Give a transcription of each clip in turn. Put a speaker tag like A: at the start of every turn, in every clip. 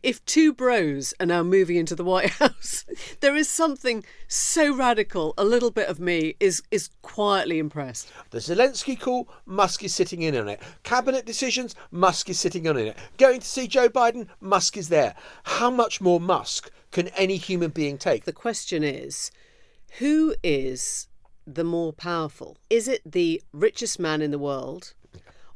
A: If two bros are now moving into the White House, there is something so radical. A little bit of me is quietly impressed.
B: The Zelensky call, Musk is sitting in on it. Cabinet decisions, Musk is sitting on it. Going to see Joe Biden, Musk is there. How much more Musk can any human being take?
A: The question is, who is the more powerful? Is it the richest man in the world,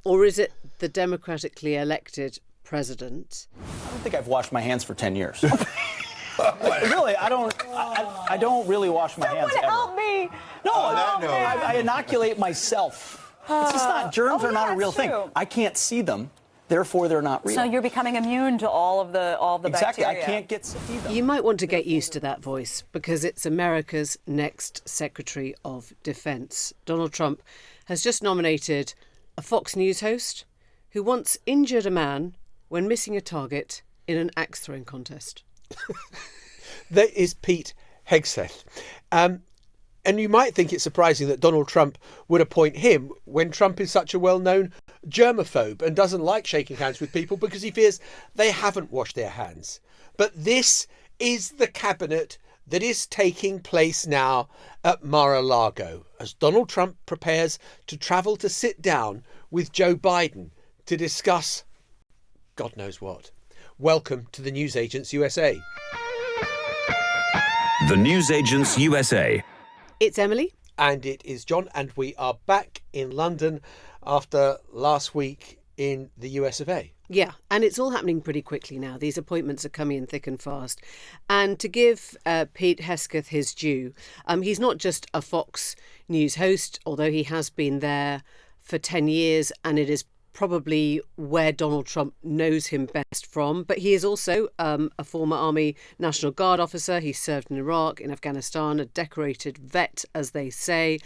A: or is it the democratically elected president?
C: I don't think I've washed my hands for 10 years. Really, I don't really wash my hands ever.
D: Help me!
C: No, I inoculate myself. It's just not, germs are not a real thing. I can't see them, therefore they're not real.
D: So you're becoming immune to all of the
C: exactly,
D: bacteria.
C: I can't get see them.
A: You might want to get used to that voice because it's America's next Secretary of Defense. Donald Trump has just nominated a Fox News host who once injured a man when missing a target in an axe-throwing contest.
B: That is Pete Hegseth. And you might think it's surprising that Donald Trump would appoint him when Trump is such a well-known germaphobe and doesn't like shaking hands with people because he fears they haven't washed their hands. But this is the cabinet that is taking place now at Mar-a-Lago as Donald Trump prepares to travel to sit down with Joe Biden to discuss God knows what. Welcome to the Newsagents USA.
E: The Newsagents USA.
A: It's Emily.
B: And it is John, and we are back in London after last week in the US of A.
A: Yeah, and it's all happening pretty quickly now. These appointments are coming in thick and fast. And to give Pete Hegseth his due, he's not just a Fox News host, although he has been there for 10 years, and it is probably where Donald Trump knows him best from. But he is also a former Army National Guard officer. He served in Iraq, in Afghanistan, a decorated vet, as they say.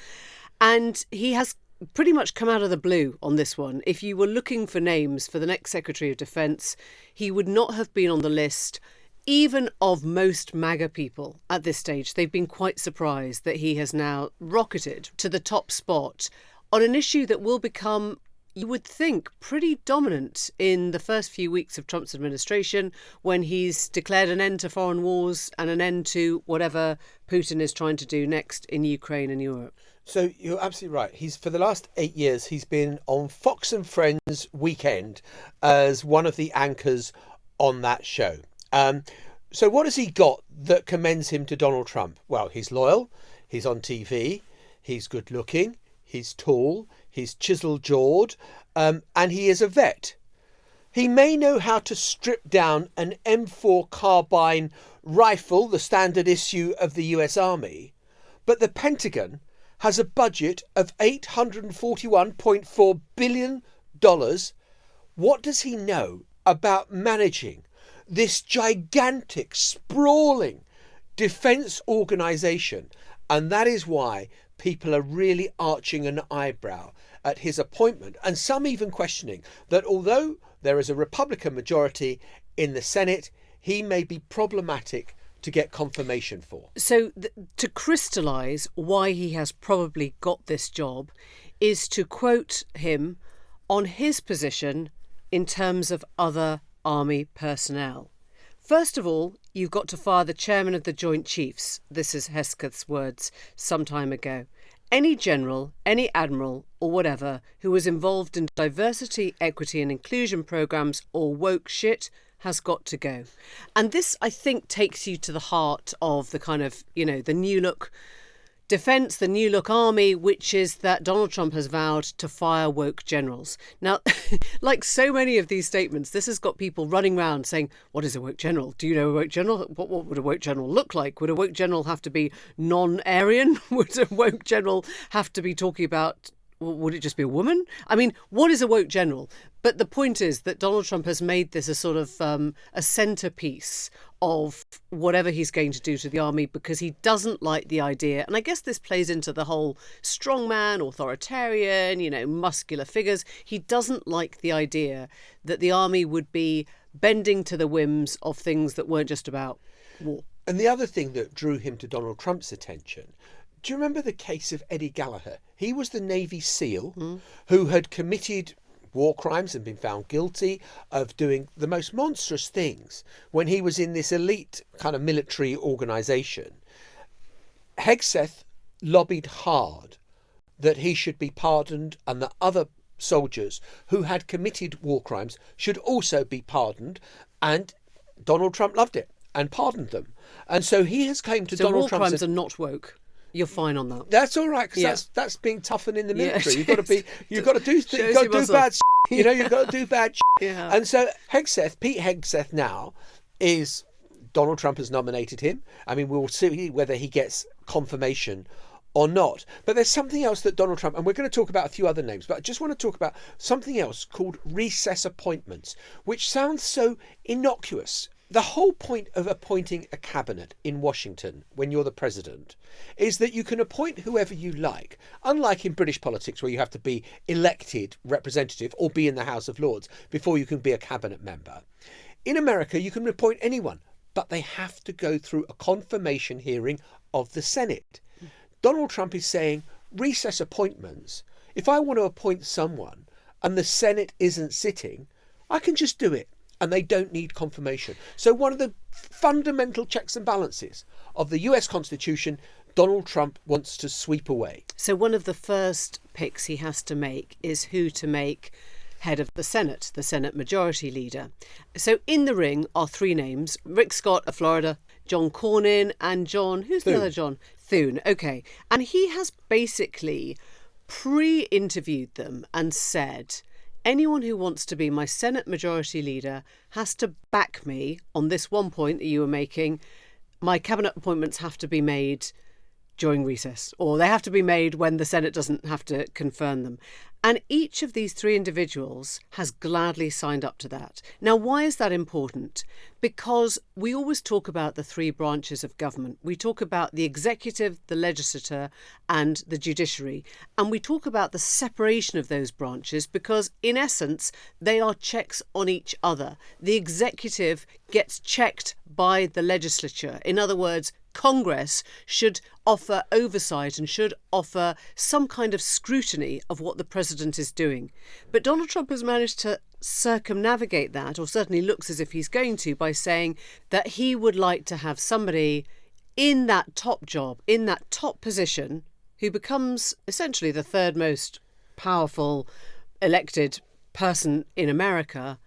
A: And he has pretty much come out of the blue on this one. If you were looking for names for the next Secretary of Defense, he would not have been on the list even of most MAGA people at this stage. They've been quite surprised that he has now rocketed to the top spot on an issue that will become, you would think, pretty dominant in the first few weeks of Trump's administration when he's declared an end to foreign wars and an end to whatever Putin is trying to do next in Ukraine and Europe.
B: So you're absolutely right. For the last 8 years, he's been on Fox and Friends Weekend as one of the anchors on that show. So what has he got that commends him to Donald Trump? Well, he's loyal, he's on TV, he's good looking, he's tall, he's chisel-jawed, and he is a vet. He may know how to strip down an M4 carbine rifle, the standard issue of the US Army, but the Pentagon has a budget of $841.4 billion. What does he know about managing this gigantic, sprawling defence organisation? And that is why people are really arching an eyebrow at his appointment, and some even questioning that although there is a Republican majority in the Senate, he may be problematic to get confirmation for.
A: So to crystallise why he has probably got this job is to quote him on his position in terms of other army personnel. First of all, you've got to fire the chairman of the Joint Chiefs. This is Hegseth's words some time ago. Any general, any admiral or whatever who was involved in diversity, equity and inclusion programmes or woke shit has got to go. And this, I think, takes you to the heart of the kind of, the new look defence, the new look army, which is that Donald Trump has vowed to fire woke generals. Now, like so many of these statements, this has got people running around saying, what is a woke general? Do you know a woke general? What would a woke general look like? Would a woke general have to be non-Aryan? Would a woke general have to be talking about, would it just be a woman? I mean, what is a woke general? But the point is that Donald Trump has made this a sort of a centrepiece of whatever he's going to do to the army because he doesn't like the idea. And I guess this plays into the whole strongman, authoritarian, muscular figures. He doesn't like the idea that the army would be bending to the whims of things that weren't just about war.
B: And the other thing that drew him to Donald Trump's attention, do you remember the case of Eddie Gallagher? He was the Navy SEAL who had committed war crimes and been found guilty of doing the most monstrous things when he was in this elite kind of military organisation. Hegseth lobbied hard that he should be pardoned and that other soldiers who had committed war crimes should also be pardoned, and Donald Trump loved it and pardoned them. And so he has claimed to Donald Trump...
A: war crimes are not woke. You're fine on that.
B: That's all right, because that's being toughened in the military.
A: Yeah.
B: You've got to do bad shit. You know, you've got to do bad shit.
A: Yeah.
B: And so Pete Hegseth now is... Donald Trump has nominated him. I mean, we'll see whether he gets confirmation or not. But there's something else that Donald Trump, and we're going to talk about a few other names, but I just want to talk about something else called recess appointments, which sounds so innocuous. The whole point of appointing a cabinet in Washington when you're the president is that you can appoint whoever you like, unlike in British politics where you have to be elected representative or be in the House of Lords before you can be a cabinet member. In America, you can appoint anyone, but they have to go through a confirmation hearing of the Senate. Donald Trump is saying recess appointments. If I want to appoint someone and the Senate isn't sitting, I can just do it and they don't need confirmation. So one of the fundamental checks and balances of the US Constitution, Donald Trump wants to sweep away.
A: So one of the first picks he has to make is who to make head of the Senate Majority Leader. So in the ring are three names: Rick Scott of Florida, John Cornyn, and who's the other John? Thune. Okay. And he has basically pre-interviewed them and said, anyone who wants to be my Senate Majority Leader has to back me on this one point that you were making. My cabinet appointments have to be made during recess, or they have to be made when the Senate doesn't have to confirm them. And each of these three individuals has gladly signed up to that. Now, why is that important? Because we always talk about the three branches of government. We talk about the executive, the legislature, and the judiciary. And we talk about the separation of those branches because, in essence, they are checks on each other. The executive gets checked by the legislature. In other words, Congress should offer oversight and should offer some kind of scrutiny of what the president is doing. But Donald Trump has managed to circumnavigate that, or certainly looks as if he's going to, by saying that he would like to have somebody in that top job, in that top position, who becomes essentially the third most powerful elected person in America,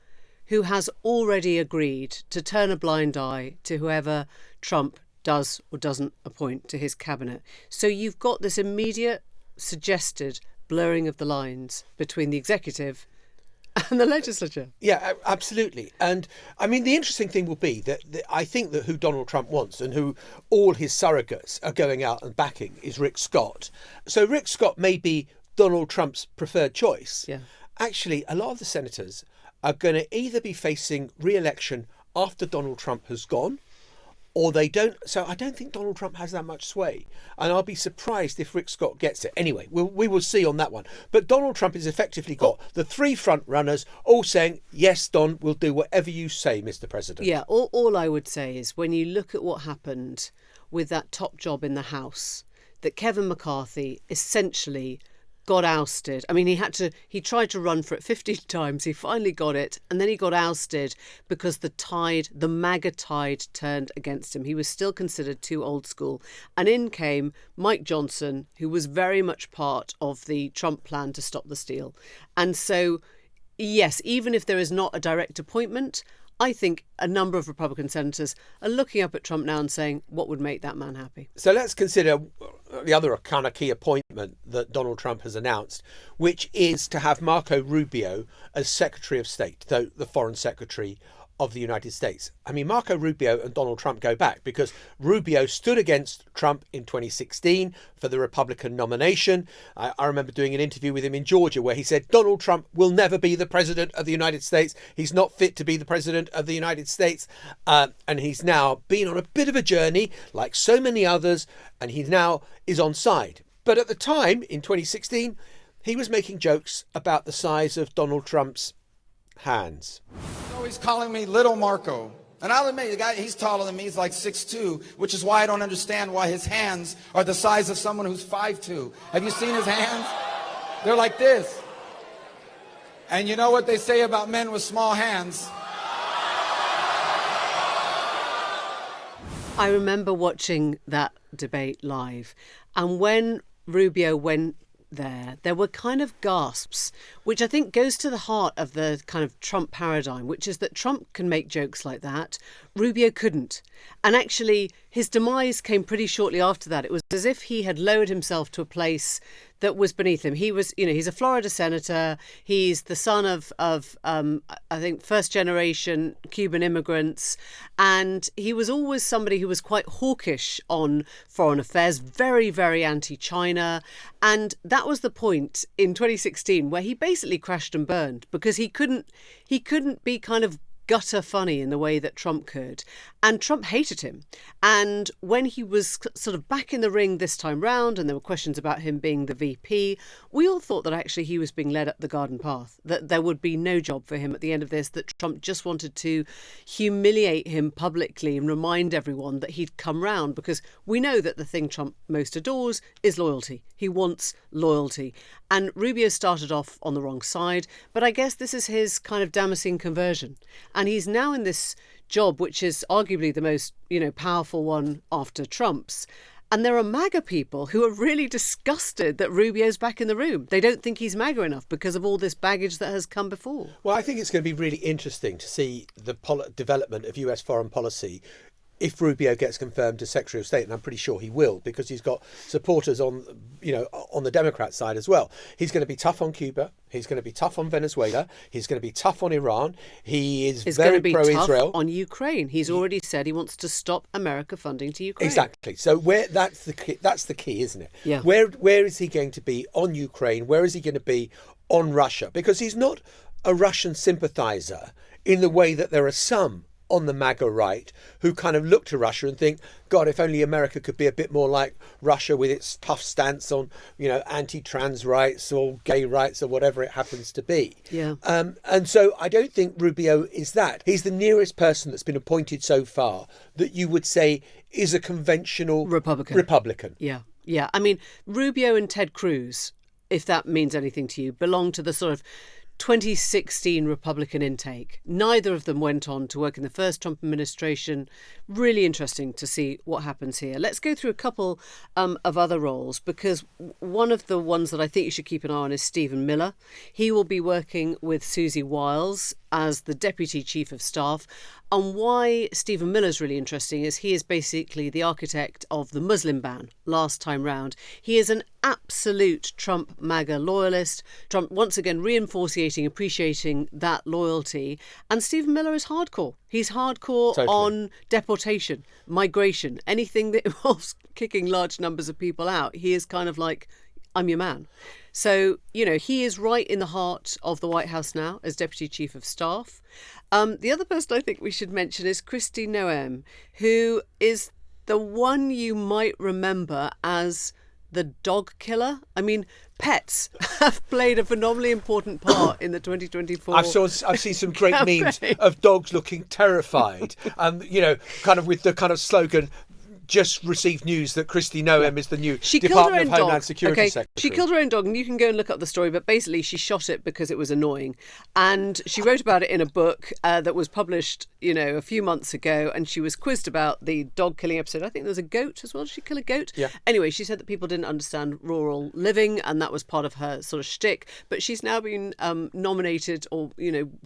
A: who has already agreed to turn a blind eye to whoever Trump does or doesn't appoint to his cabinet. So you've got this immediate suggested blurring of the lines between the executive and the legislature.
B: Yeah, absolutely. And I mean, the interesting thing will be that I think that who Donald Trump wants and who all his surrogates are going out and backing is Rick Scott. So Rick Scott may be Donald Trump's preferred choice.
A: Yeah.
B: Actually, a lot of the senators are going to either be facing re-election after Donald Trump has gone, or they don't. So I don't think Donald Trump has that much sway. And I'll be surprised if Rick Scott gets it. Anyway, we will see on that one. But Donald Trump has effectively got the three front runners all saying, yes, Don, we'll do whatever you say, Mr. President.
A: Yeah, all I would say is when you look at what happened with that top job in the House, that Kevin McCarthy essentially got ousted. I mean, he tried to run for it 15 times. He finally got it. And then he got ousted because the MAGA tide turned against him. He was still considered too old school. And in came Mike Johnson, who was very much part of the Trump plan to stop the steal. And so, yes, even if there is not a direct appointment, I think a number of Republican senators are looking up at Trump now and saying, what would make that man happy?
B: So let's consider the other kind of key appointment that Donald Trump has announced, which is to have Marco Rubio as Secretary of State, the Foreign Secretary of the United States. I mean, Marco Rubio and Donald Trump go back because Rubio stood against Trump in 2016 for the Republican nomination. I remember doing an interview with him in Georgia where he said, Donald Trump will never be the president of the United States. He's not fit to be the president of the United States. And he's now been on a bit of a journey, like so many others, and he now is on side. But at the time, in 2016, he was making jokes about the size of Donald Trump's hands.
F: He's always calling me Little Marco. And I'll admit, the guy, he's taller than me. He's like 6'2", which is why I don't understand why his hands are the size of someone who's 5'2". Have you seen his hands? They're like this. And you know what they say about men with small hands?
A: I remember watching that debate live, and when Rubio went there were kind of gasps, which I think goes to the heart of the kind of Trump paradigm, which is that Trump can make jokes like that. Rubio couldn't. And actually, his demise came pretty shortly after that. It was as if he had lowered himself to a place that was beneath him. He was, he's a Florida senator. He's the son of I think, first generation Cuban immigrants. And he was always somebody who was quite hawkish on foreign affairs, very, very anti-China. And that was the point in 2016 where he basically crashed and burned because he couldn't be kind of gutter funny in the way that Trump could. And Trump hated him. And when he was sort of back in the ring this time round, and there were questions about him being the VP, we all thought that actually he was being led up the garden path, that there would be no job for him at the end of this, that Trump just wanted to humiliate him publicly and remind everyone that he'd come round, because we know that the thing Trump most adores is loyalty. He wants loyalty. And Rubio started off on the wrong side, but I guess this is his kind of Damascene conversion. And he's now in this job, which is arguably the most, powerful one after Trump's. And there are MAGA people who are really disgusted that Rubio's back in the room. They don't think he's MAGA enough because of all this baggage that has come before.
B: Well, I think it's going to be really interesting to see the development of US foreign policy if Rubio gets confirmed as Secretary of State, and I'm pretty sure he will, because he's got supporters on the Democrat side as well. He's going to be tough on Cuba. He's going to be tough on Venezuela. He's going to be tough on Iran. He is very pro-Israel. He's going to be tough on
A: Ukraine. He's already said he wants to stop America funding to Ukraine.
B: Exactly. So that's the key, isn't it?
A: Yeah.
B: Where is he going to be on Ukraine? Where is he going to be on Russia? Because he's not a Russian sympathizer in the way that there are some on the MAGA right who kind of look to Russia and think, God, if only America could be a bit more like Russia with its tough stance on, anti-trans rights or gay rights or whatever it happens to be.
A: Yeah.
B: And so I don't think Rubio is that. He's the nearest person that's been appointed so far that you would say is a conventional Republican.
A: Yeah. Yeah. I mean, Rubio and Ted Cruz, if that means anything to you, belong to the sort of 2016 Republican intake. Neither of them went on to work in the first Trump administration. Really interesting to see what happens here. Let's go through a couple of other roles, because one of the ones that I think you should keep an eye on is Stephen Miller. He will be working with Susie Wiles as the Deputy Chief of Staff. And why Stephen Miller's really interesting is he is basically the architect of the Muslim ban last time round. He is an absolute Trump MAGA loyalist. Trump once again reinforcing, appreciating that loyalty. And Stephen Miller is hardcore. He's hardcore on deportation, migration, anything that involves kicking large numbers of people out. He is kind of like, I'm your man. So, he is right in the heart of the White House now as Deputy Chief of Staff. The other person I think we should mention is Kristi Noem, who is the one you might remember as the dog killer. I mean, pets have played a phenomenally important part in the 2024
B: I've seen some great memes of dogs looking terrified and, kind of with the kind of slogan, just received news that Kristi Noem is the new Department of Homeland Security Secretary.
A: She killed her own dog, and you can go and look up the story, but basically she shot it because it was annoying. And she wrote about it in a book that was published, a few months ago, and she was quizzed about the dog killing episode. I think there was a goat as well. Did she kill a goat?
B: Yeah.
A: Anyway, she said that people didn't understand rural living, and that was part of her sort of shtick. But she's now been nominated, or,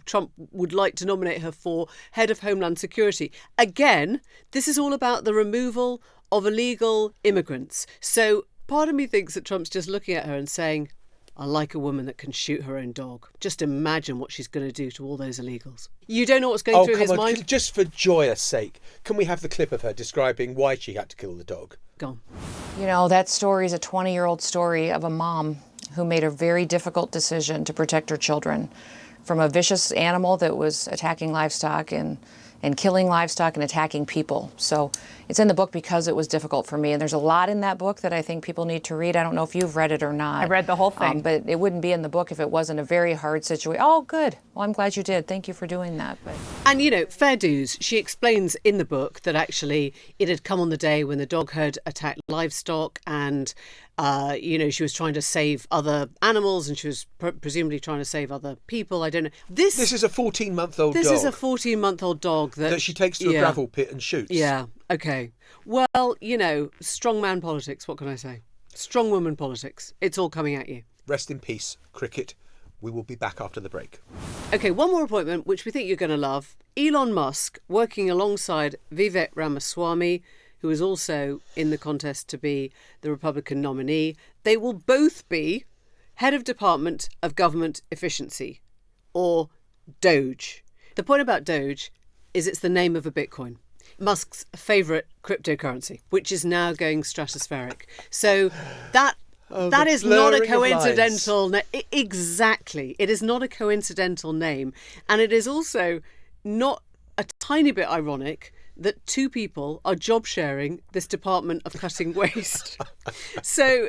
A: Trump would like to nominate her for head of Homeland Security. Again, this is all about the removal of illegal immigrants. So part of me thinks that Trump's just looking at her and saying, I like a woman that can shoot her own dog. Just imagine what she's going to do to all those illegals. You don't know what's going through his mind?
B: Just for joyous sake, can we have the clip of her describing why she had to kill the dog?
A: Go on.
G: That story is a 20-year-old story of a mom who made a very difficult decision to protect her children from a vicious animal that was attacking livestock and killing livestock and attacking people. So it's in the book because it was difficult for me. And there's a lot in that book that I think people need to read. I don't know if you've read it or not.
D: I read the whole thing.
G: But it wouldn't be in the book if it wasn't a very hard situation. Oh, good. Well, I'm glad you did. Thank you for doing that. But
A: And, fair dues. She explains in the book that actually it had come on the day when the dog herd attacked livestock and, she was trying to save other animals and she was presumably trying to save other people. I don't know.
B: This is a 14-month-old dog.
A: This is a 14-month-old dog
B: that she takes to a gravel pit and shoots.
A: Yeah, okay. Well, strong man politics, what can I say? Strong woman politics. It's all coming at you.
B: Rest in peace, cricket. We will be back after the break.
A: Okay, one more appointment, which we think you're going to love. Elon Musk working alongside Vivek Ramaswamy, who is also in the contest to be the Republican nominee. They will both be head of Department of Government Efficiency, or Doge. The point about Doge is it's the name of a Bitcoin, Musk's favourite cryptocurrency, which is now going stratospheric. So that is not a coincidental name. Exactly. It is not a coincidental name. And it is also not a tiny bit ironic that two people are job sharing this Department of Cutting Waste. So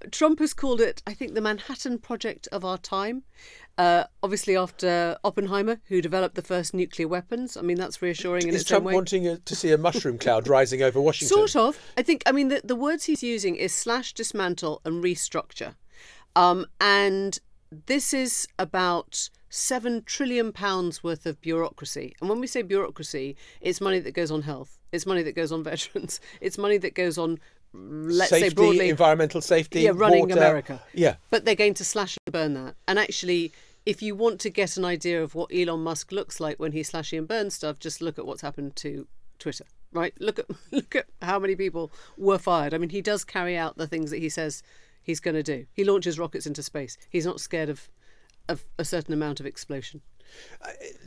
A: Trump has called it, I think, the Manhattan Project of our time. Obviously after Oppenheimer, who developed the first nuclear weapons. I mean, that's reassuring in its own way.
B: Is Trump wanting to see a mushroom cloud rising over Washington?
A: Sort of. The words he's using is slash, dismantle and restructure. And this is about £7 trillion worth of bureaucracy. And when we say bureaucracy, it's money that goes on health. It's money that goes on veterans. It's money that goes on, let's say broadly,
B: environmental safety,
A: yeah, running
B: water.
A: America.
B: Yeah.
A: But they're going to slash and burn that. And actually, if you want to get an idea of what Elon Musk looks like when he's slashing and burn stuff, just look at what's happened to Twitter, right? Look at how many people were fired. I mean, he does carry out the things that he says he's going to do. He launches rockets into space. He's not scared of a certain amount of explosion.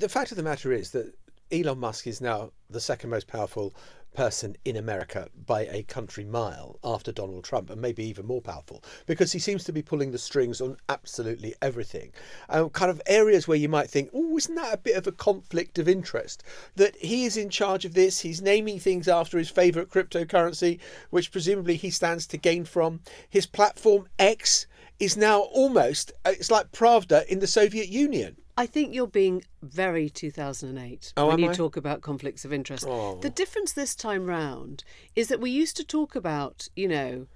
B: The fact of the matter is that Elon Musk is now the second most powerful person in America by a country mile after Donald Trump, and maybe even more powerful, because he seems to be pulling the strings on absolutely everything. Kind of areas where you might think, oh, isn't that a bit of a conflict of interest? That he is in charge of this, he's naming things after his favourite cryptocurrency, which presumably he stands to gain from. His platform X is now almost, it's like Pravda in the Soviet Union.
A: I think you're being very 2008 when you talk about conflicts of interest. The difference this time round is that we used to talk about, the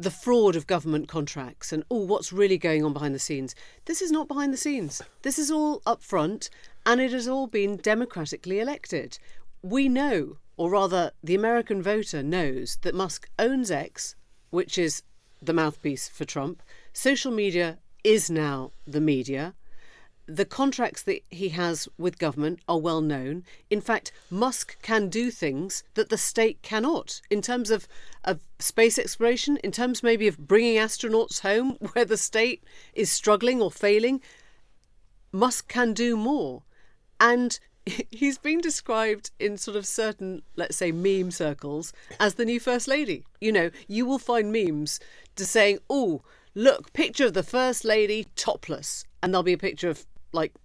A: fraud of government contracts and, what's really going on behind the scenes. This is not behind the scenes. This is all up front, and it has all been democratically elected. We know, or rather the American voter knows, that Musk owns X, which is the mouthpiece for Trump. Social media is now the media. The contracts that he has with government are well known. In fact, Musk can do things that the state cannot in terms of space exploration, in terms maybe of bringing astronauts home where the state is struggling or failing. Musk can do more. And he's been described in sort of certain, let's say, meme circles as the new First Lady. You will find memes just saying, look, picture of the First Lady topless. And there'll be a picture of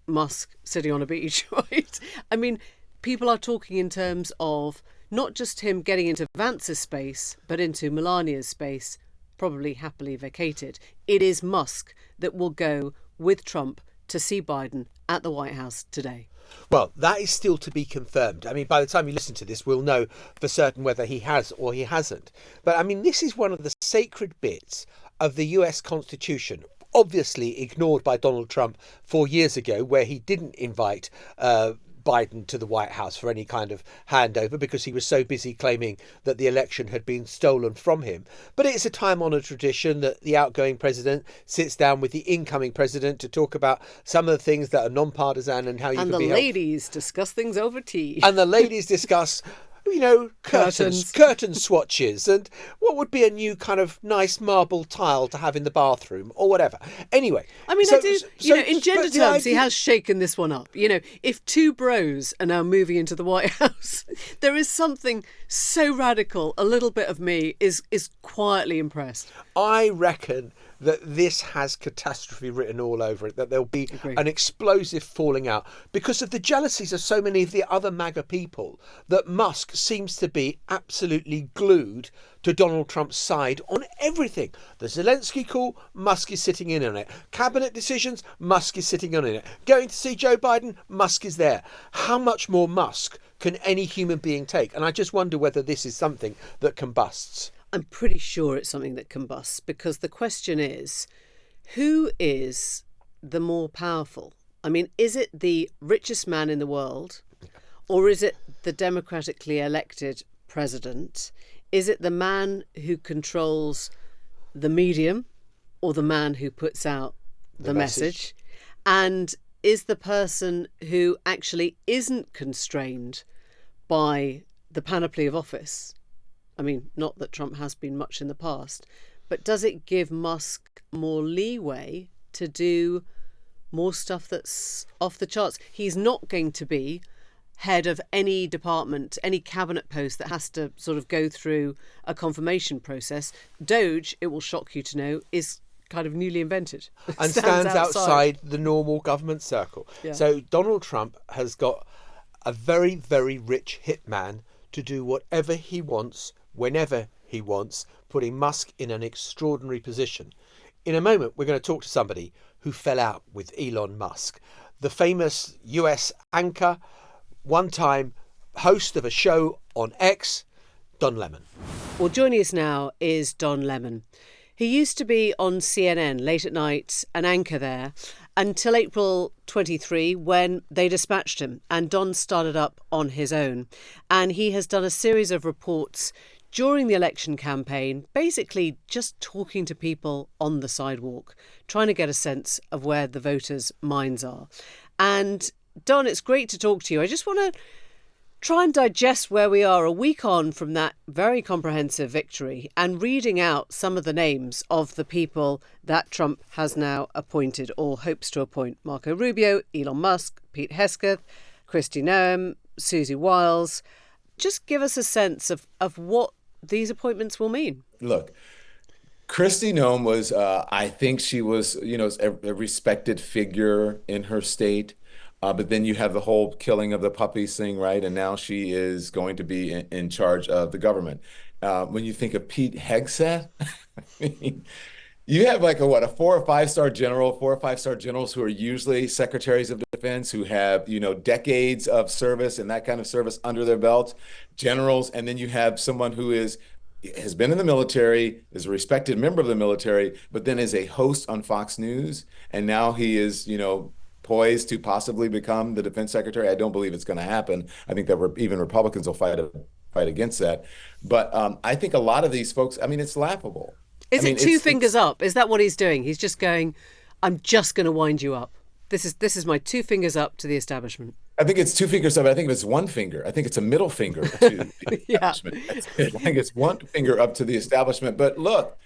A: Musk sitting on a beach, right? I mean, people are talking in terms of not just him getting into Vance's space, but into Melania's space, probably happily vacated. It is Musk that will go with Trump to see Biden at the White House today.
B: Well, that is still to be confirmed. I mean, by the time you listen to this, we'll know for certain whether he has or he hasn't. But I mean, this is one of the sacred bits of the US Constitution, obviously ignored by Donald Trump 4 years ago, where he didn't invite Biden to the White House for any kind of handover because he was so busy claiming that the election had been stolen from him. But it's a time-honoured tradition that the outgoing president sits down with the incoming president to talk about some of the things that are non-partisan and how you can be helpful.
A: And the ladies discuss things over tea.
B: And the ladies discuss curtain swatches and what would be a new kind of nice marble tile to have in the bathroom or whatever. Anyway.
A: I mean, in gender terms, he has shaken this one up. If two bros are now moving into the White House, there is something so radical. A little bit of me is quietly impressed.
B: I reckon that this has catastrophe written all over it, that there'll be
A: Agree.
B: an explosive falling out because of the jealousies of so many of the other MAGA people, that Musk seems to be absolutely glued to Donald Trump's side on everything. The Zelensky call, Musk is sitting in on it. Cabinet decisions, Musk is sitting on it. Going to see Joe Biden, Musk is there. How much more Musk can any human being take? And I just wonder whether this is something that combusts.
A: I'm pretty sure it's something that combusts, because the question is, who is the more powerful? I mean, is it the richest man in the world, or is it the democratically elected president? Is it the man who controls the medium, or the man who puts out the message? And is the person who actually isn't constrained by the panoply of office? I mean, not that Trump has been much in the past, but does it give Musk more leeway to do more stuff that's off the charts? He's not going to be head of any department, any cabinet post that has to sort of go through a confirmation process. Doge, it will shock you to know, is kind of newly invented.
B: And stands outside the normal government circle.
A: Yeah.
B: So Donald Trump has got a very, very rich hitman to do whatever he wants, whenever he wants, putting Musk in an extraordinary position. In a moment, we're going to talk to somebody who fell out with Elon Musk, the famous US anchor, one-time host of a show on X, Don Lemon.
A: Well, joining us now is Don Lemon. He used to be on CNN late at night, an anchor there, until April 23, when they dispatched him and Don started up on his own. And he has done a series of reports during the election campaign, basically just talking to people on the sidewalk, trying to get a sense of where the voters' minds are. And Don, it's great to talk to you. I just want to try and digest where we are a week on from that very comprehensive victory and reading out some of the names of the people that Trump has now appointed or hopes to appoint. Marco Rubio, Elon Musk, Pete Hegseth, Kristi Noem, Susie Wiles. Just give us a sense of what these appointments will mean.
H: Look, Kristi Noem was, I think she was, a respected figure in her state. But then you have the whole killing of the puppies thing, right? And now she is going to be in charge of the government. When you think of Pete Hegseth, I mean, you have like a 4 or 5 star general, 4 or 5 star generals who are usually secretaries of defense, who have, decades of service and that kind of service under their belts, generals. And then you have someone who has been in the military, is a respected member of the military, but then is a host on Fox News. And now he is, poised to possibly become the defense secretary. I don't believe it's going to happen. I think that even Republicans will fight against that. But I think a lot of these folks, it's laughable.
A: Is it two fingers up? Is that what he's doing? He's just going, I'm just going to wind you up. This is my 2 fingers up to the establishment.
H: I think it's 2 fingers up. I think it's 1 finger. I think it's a middle finger to the establishment. I think it's 1 finger up to the establishment. But look,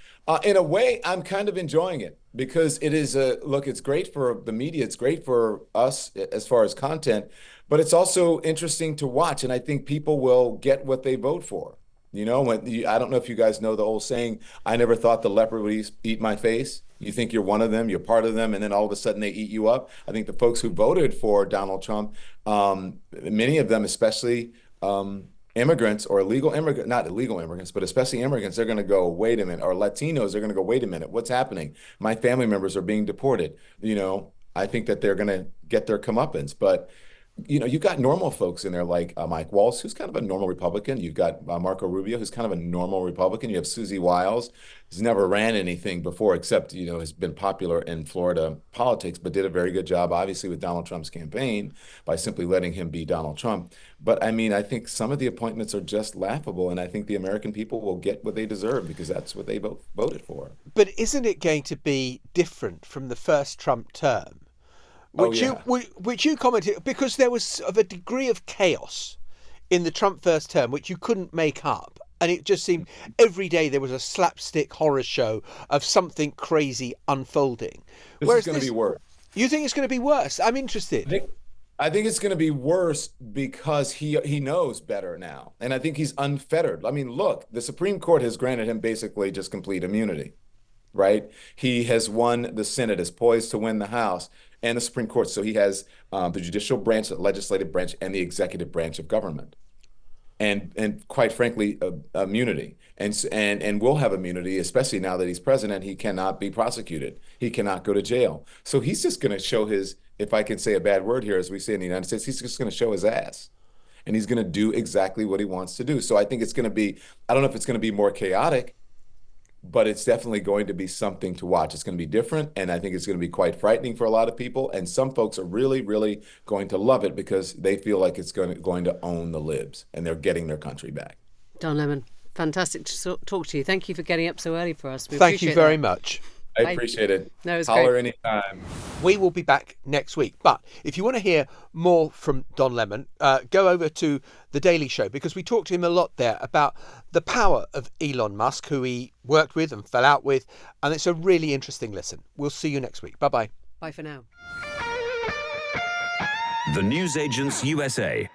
H: in a way, I'm kind of enjoying it because it is it's great for the media. It's great for us as far as content, but it's also interesting to watch. And I think people will get what they vote for. I don't know if you guys know the old saying, I never thought the leopard would eat my face. You think you're one of them, you're part of them, and then all of a sudden they eat you up. I think the folks who voted for Donald Trump, many of them, especially immigrants or not illegal immigrants, but especially immigrants, they're going to go, wait a minute, or Latinos, they're going to go, wait a minute, what's happening? My family members are being deported. I think that they're going to get their comeuppance. But, you've got normal folks in there like Mike Waltz, who's kind of a normal Republican. You've got Marco Rubio, who's kind of a normal Republican. You have Susie Wiles, who's never ran anything before except, has been popular in Florida politics, but did a very good job, obviously, with Donald Trump's campaign by simply letting him be Donald Trump. But I think some of the appointments are just laughable, and I think the American people will get what they deserve because that's what they voted for.
B: But isn't it going to be different from the first Trump term? Which you commented, because there was of a degree of chaos in the Trump first term, which you couldn't make up. And it just seemed every day there was a slapstick horror show of something crazy unfolding.
H: This is going to be worse.
B: You think it's going to be worse? I'm interested.
H: I think it's going to be worse because he knows better now. And I think he's unfettered. Look, the Supreme Court has granted him basically just complete immunity. right? He has won the Senate, is poised to win the House and the Supreme Court. So he has the judicial branch, the legislative branch, and the executive branch of government. And quite frankly, immunity. And will have immunity, especially now that he's president. He cannot be prosecuted. He cannot go to jail. So he's just going to show his, if I can say a bad word here, as we say in the United States, he's just going to show his ass. And he's going to do exactly what he wants to do. So I think it's going to be, I don't know if it's going to be more chaotic, but it's definitely going to be something to watch. It's going to be different, and I think it's going to be quite frightening for a lot of people. And some folks are really, really going to love it because they feel like it's going to own the libs, and they're getting their country back.
A: Don Lemon, fantastic to talk to you. Thank you for getting up so early for us.
B: Thank you very much.
H: I appreciate it.
A: No, it's
H: Holler
A: great.
H: anytime.
B: We will be back next week. But if you want to hear more from Don Lemon, go over to The Daily Show, because we talked to him a lot there about the power of Elon Musk, who he worked with and fell out with. And it's a really interesting listen. We'll see you next week. Bye-bye.
A: Bye for now.
E: The Newsagents USA.